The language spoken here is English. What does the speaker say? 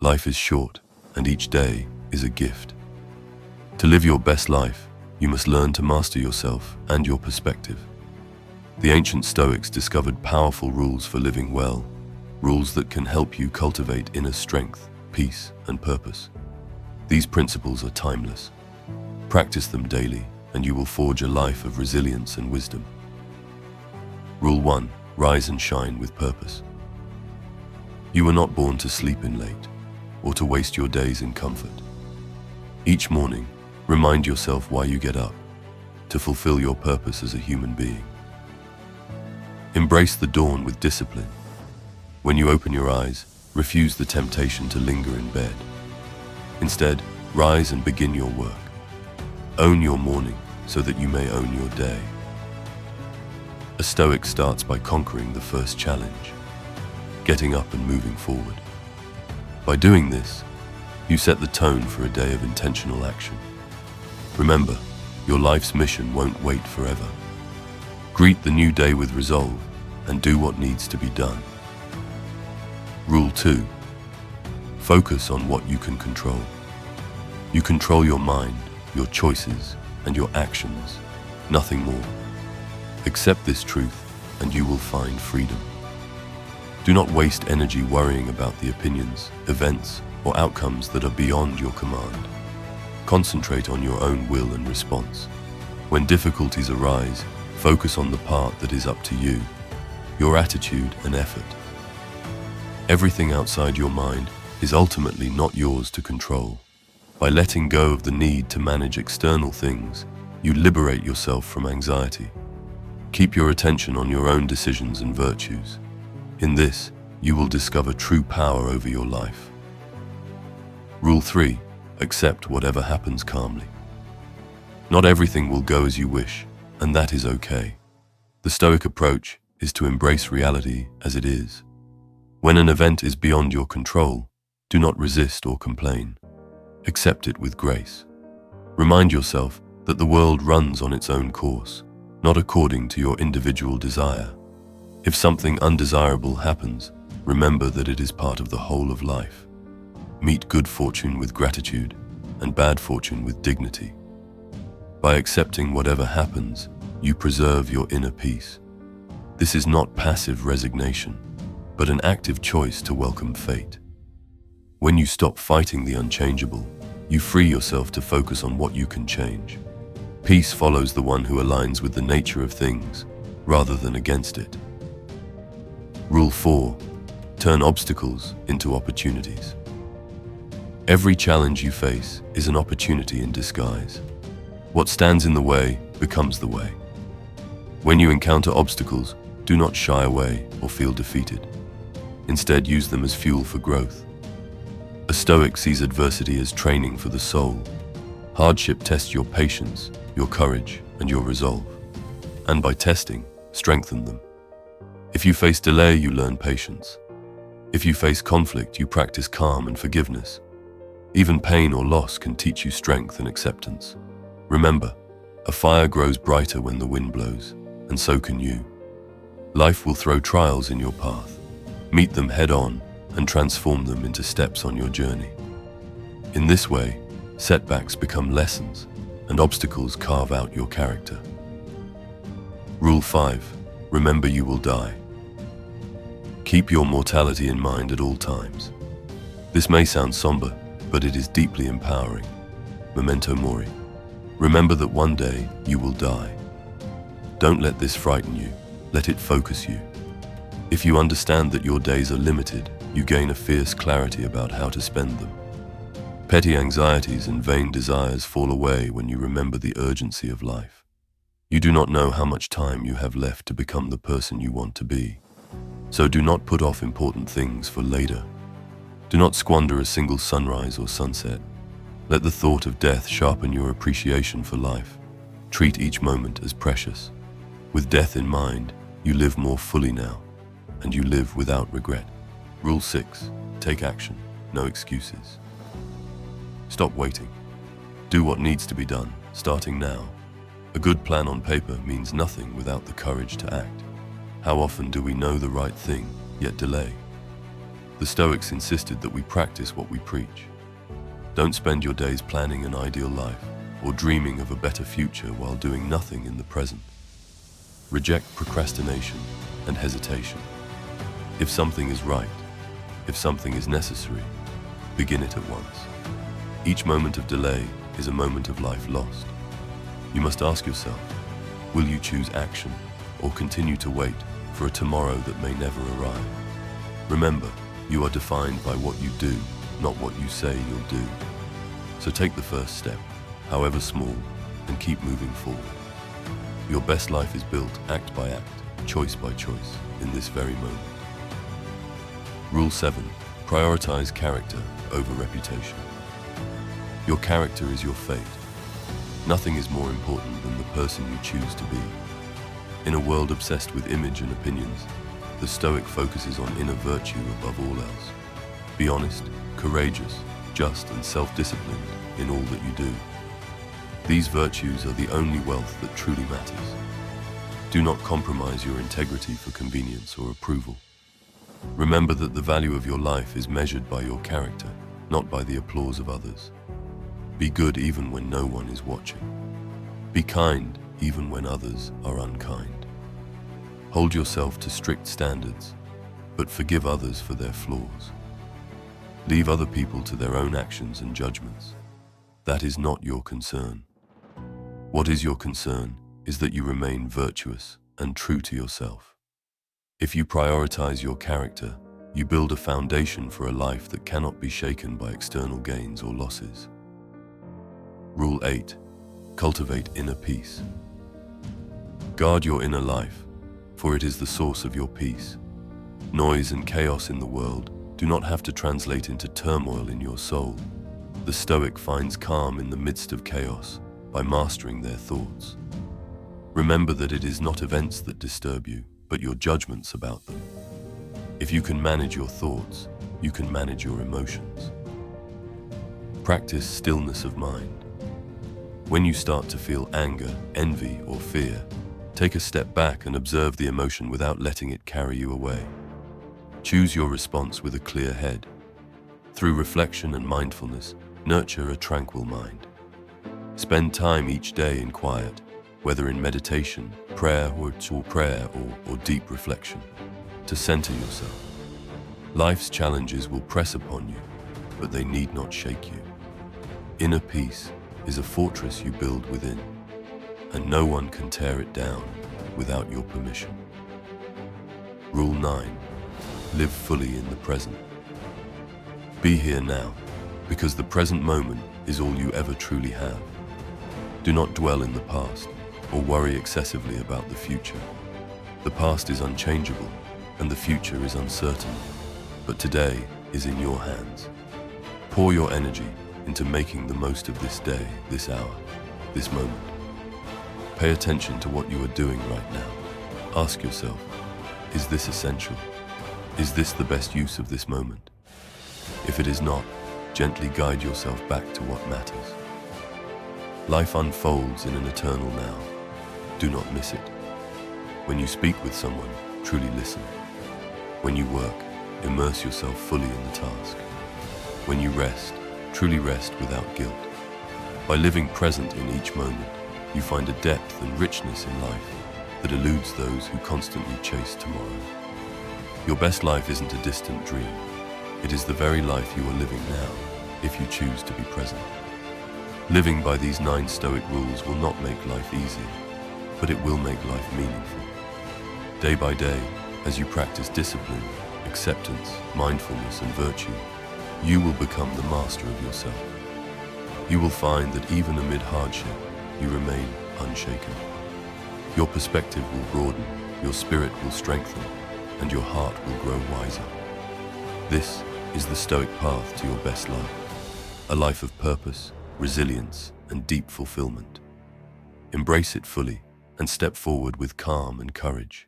Life is short, and each day is a gift. To live your best life, you must learn to master yourself and your perspective. The ancient Stoics discovered powerful rules for living well, rules that can help you cultivate inner strength, peace, and purpose. These principles are timeless. Practice them daily, and you will forge a life of resilience and wisdom. Rule 1. Rise and shine with purpose. You were not born to sleep in late, or to waste your days in comfort. Each morning, remind yourself why you get up, to fulfill your purpose as a human being. Embrace the dawn with discipline. When you open your eyes, refuse the temptation to linger in bed. Instead, rise and begin your work. Own your morning so that you may own your day. A Stoic starts by conquering the first challenge, getting up and moving forward. By doing this, you set the tone for a day of intentional action. Remember, your life's mission won't wait forever. Greet the new day with resolve and do what needs to be done. Rule 2. Focus on what you can control. You control your mind, your choices, and your actions, nothing more. Accept this truth, and you will find freedom. Do not waste energy worrying about the opinions, events, or outcomes that are beyond your command. Concentrate on your own will and response. When difficulties arise, focus on the part that is up to you, your attitude and effort. Everything outside your mind is ultimately not yours to control. By letting go of the need to manage external things, you liberate yourself from anxiety. Keep your attention on your own decisions and virtues. In this, you will discover true power over your life. Rule 3. Accept whatever happens calmly. Not everything will go as you wish, and that is okay. The Stoic approach is to embrace reality as it is. When an event is beyond your control, do not resist or complain. Accept it with grace. Remind yourself that the world runs on its own course, not according to your individual desire. If something undesirable happens, remember that it is part of the whole of life. Meet good fortune with gratitude and bad fortune with dignity. By accepting whatever happens, you preserve your inner peace. This is not passive resignation, but an active choice to welcome fate. When you stop fighting the unchangeable, you free yourself to focus on what you can change. Peace follows the one who aligns with the nature of things, rather than against it. Rule 4. Turn obstacles into opportunities. Every challenge you face is an opportunity in disguise. What stands in the way becomes the way. When you encounter obstacles, do not shy away or feel defeated. Instead, use them as fuel for growth. A Stoic sees adversity as training for the soul. Hardship tests your patience, your courage, and your resolve. And by testing, strengthen them. If you face delay, you learn patience. If you face conflict, you practice calm and forgiveness. Even pain or loss can teach you strength and acceptance. Remember, a fire grows brighter when the wind blows, and so can you. Life will throw trials in your path. Meet them head on and transform them into steps on your journey. In this way, setbacks become lessons, and obstacles carve out your character. Rule 5. Remember you will die. Keep your mortality in mind at all times. This may sound somber, but it is deeply empowering. Memento mori. Remember that one day you will die. Don't let this frighten you. Let it focus you. If you understand that your days are limited, you gain a fierce clarity about how to spend them. Petty anxieties and vain desires fall away when you remember the urgency of life. You do not know how much time you have left to become the person you want to be. So do not put off important things for later. Do not squander a single sunrise or sunset. Let the thought of death sharpen your appreciation for life. Treat each moment as precious. With death in mind, you live more fully now, and you live without regret. Rule 6. Take action, no excuses. Stop waiting. Do what needs to be done, starting now. A good plan on paper means nothing without the courage to act. How often do we know the right thing, yet delay? The Stoics insisted that we practice what we preach. Don't spend your days planning an ideal life or dreaming of a better future while doing nothing in the present. Reject procrastination and hesitation. If something is right, if something is necessary, begin it at once. Each moment of delay is a moment of life lost. You must ask yourself, will you choose action or continue to wait for a tomorrow that may never arrive? Remember, you are defined by what you do, not what you say you'll do. So take the first step, however small, and keep moving forward. Your best life is built act by act, choice by choice, in this very moment. Rule 7. Prioritize character over reputation. Your character is your fate. Nothing is more important than the person you choose to be. In a world obsessed with image and opinions, the Stoic focuses on inner virtue above all else. Be honest, courageous, just, and self-disciplined in all that you do. These virtues are the only wealth that truly matters. Do not compromise your integrity for convenience or approval. Remember that the value of your life is measured by your character, not by the applause of others. Be good even when no one is watching. Be kind even when others are unkind. Hold yourself to strict standards, but forgive others for their flaws. Leave other people to their own actions and judgments. That is not your concern. What is your concern is that you remain virtuous and true to yourself. If you prioritize your character, you build a foundation for a life that cannot be shaken by external gains or losses. Rule 8. Cultivate inner peace. Guard your inner life, for it is the source of your peace. Noise and chaos in the world do not have to translate into turmoil in your soul. The Stoic finds calm in the midst of chaos by mastering their thoughts. Remember that it is not events that disturb you, but your judgments about them. If you can manage your thoughts, you can manage your emotions. Practice stillness of mind. When you start to feel anger, envy, or fear, take a step back and observe the emotion without letting it carry you away. Choose your response with a clear head. Through reflection and mindfulness, nurture a tranquil mind. Spend time each day in quiet, whether in meditation, prayer or deep reflection, to center yourself. Life's challenges will press upon you, but they need not shake you. Inner peace is a fortress you build within, and no one can tear it down without your permission. Rule 9. Live fully in the present. Be here now, because the present moment is all you ever truly have. Do not dwell in the past or worry excessively about the future. The past is unchangeable and the future is uncertain, but today is in your hands. Pour your energy into making the most of this day, this hour, this moment. Pay attention to what you are doing right now. Ask yourself, is this essential? Is this the best use of this moment? If it is not, gently guide yourself back to what matters. Life unfolds in an eternal now. Do not miss it. When you speak with someone, truly listen. When you work, immerse yourself fully in the task. When you rest, truly rest without guilt. By living present in each moment, you find a depth and richness in life that eludes those who constantly chase tomorrow. Your best life isn't a distant dream. It is the very life you are living now, if you choose to be present. Living by these 9 Stoic rules will not make life easy, but it will make life meaningful. Day by day, as you practice discipline, acceptance, mindfulness, and virtue, you will become the master of yourself. You will find that even amid hardship, you remain unshaken. Your perspective will broaden, your spirit will strengthen, and your heart will grow wiser. This is the Stoic path to your best life, a life of purpose, resilience, and deep fulfillment. Embrace it fully and step forward with calm and courage.